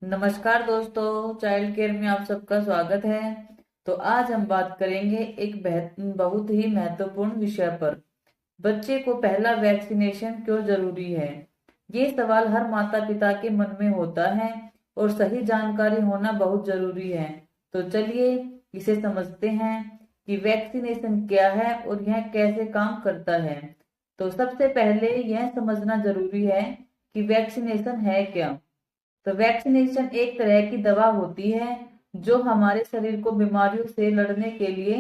नमस्कार दोस्तों, child care में आप सबका स्वागत है। तो आज हम बात करेंगे एक बहुत ही महत्वपूर्ण विषय पर। बच्चे को पहला वैक्सीनेशन क्यों जरूरी है। ये सवाल हर माता पिता के मन में होता है और सही जानकारी होना बहुत जरूरी है। तो चलिए इसे समझते हैं कि वैक्सीनेशन क्या है और यह कैसे काम करता है। तो सबसे पहले यह समझना जरूरी है कि वैक्सीनेशन है क्या। तो वैक्सीनेशन एक तरह की दवा होती है जो हमारे शरीर को बीमारियों से लड़ने के लिए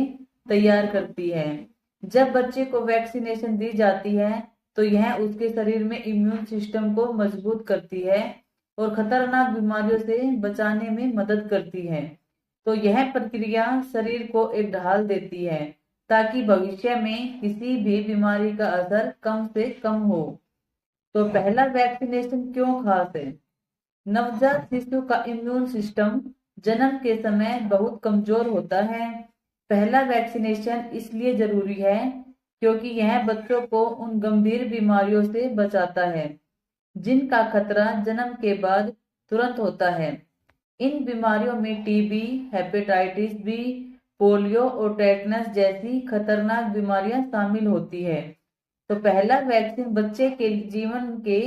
तैयार करती है। जब बच्चे को वैक्सीनेशन दी जाती है तो यह उसके शरीर में इम्यून सिस्टम को मजबूत करती है और खतरनाक बीमारियों से बचाने में मदद करती है। तो यह प्रक्रिया शरीर को एक ढाल देती है ताकि भविष्य में किसी भी बीमारी का असर कम से कम हो। तो पहला वैक्सीनेशन क्यों खास है। नवजात शिशु का इम्यून सिस्टम जन्म के समय बहुत कमजोर होता है। पहला वैक्सीनेशन इसलिए जरूरी है क्योंकि यह बच्चों को उन गंभीर बीमारियों से बचाता है जिनका खतरा जन्म के बाद तुरंत होता है। इन बीमारियों में टीबी, हेपेटाइटिस बी, पोलियो और टेटनस जैसी खतरनाक बीमारियां शामिल होती है। तो पहला वैक्सीन बच्चे के जीवन के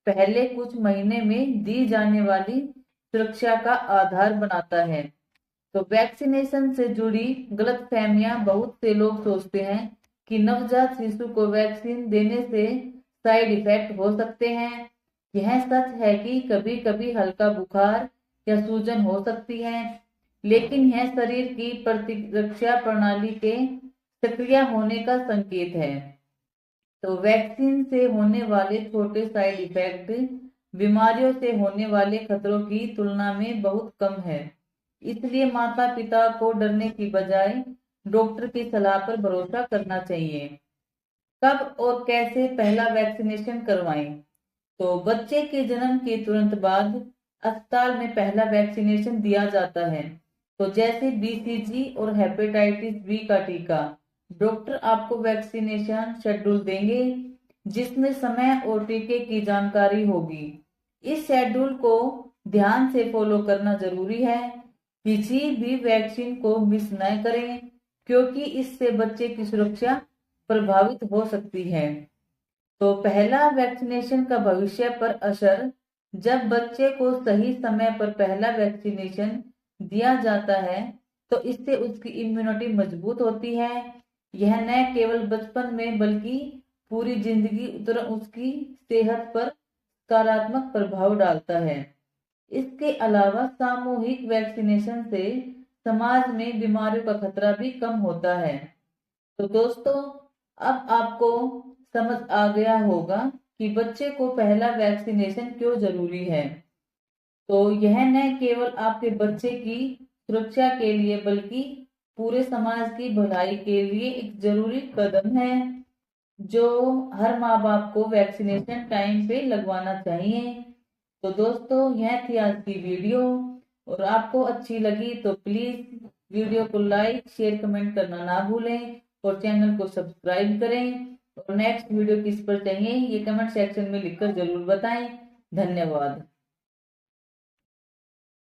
पहले कुछ महीने में दी जाने वाली सुरक्षा का आधार बनाता है। तो वैक्सीनेशन से जुड़ी गलतफहमियां, बहुत से लोग सोचते हैं कि नवजात शिशु को वैक्सीन देने से साइड इफेक्ट हो सकते हैं। यह सच है कि कभी कभी हल्का बुखार या सूजन हो सकती है, लेकिन यह शरीर की प्रतिरक्षा प्रणाली के सक्रिय होने का संकेत है। तो वैक्सीन से होने वाले छोटे साइड इफेक्ट बीमारियों से होने वाले खतरों की तुलना में बहुत कम है। इसलिए माता पिता को डरने की बजाय डॉक्टर की सलाह पर भरोसा करना चाहिए। कब और कैसे पहला वैक्सीनेशन करवाएं। तो बच्चे के जन्म के तुरंत बाद अस्पताल में पहला वैक्सीनेशन दिया जाता है। तो जैसे बीसीजी और हेपेटाइटिस बी का टीका, डॉक्टर आपको वैक्सीनेशन शेड्यूल देंगे जिसमें समय और टीके की जानकारी होगी। इस शेड्यूल को ध्यान से फॉलो करना जरूरी है। किसी भी वैक्सीन को मिस न करें क्योंकि इससे बच्चे की सुरक्षा प्रभावित हो सकती है। तो पहला वैक्सीनेशन का भविष्य पर असर। जब बच्चे को सही समय पर पहला वैक्सीनेशन दिया जाता है तो इससे उसकी इम्यूनिटी मजबूत होती है। यह न केवल बचपन में बल्कि पूरी जिंदगी उसकी सेहत पर सकारात्मक प्रभाव डालता है। इसके अलावा सामूहिक वैक्सीनेशन से समाज में बीमारियों का खतरा भी कम होता है। तो दोस्तों, अब आपको समझ आ गया होगा कि बच्चे को पहला वैक्सीनेशन क्यों जरूरी है। तो यह न केवल आपके बच्चे की सुरक्षा के लिए बल्कि पूरे समाज की भलाई के लिए एक जरूरी कदम है जो हर माँ बाप को वैक्सीनेशन टाइम पे लगवाना चाहिए। तो दोस्तों, यह थी आज की वीडियो और आपको अच्छी लगी तो प्लीज वीडियो को लाइक, शेयर, कमेंट करना ना भूलें और चैनल को सब्सक्राइब करें। और नेक्स्ट वीडियो किस पर चाहिए ये कमेंट सेक्शन में लिखकर जरूर बताएं। धन्यवाद।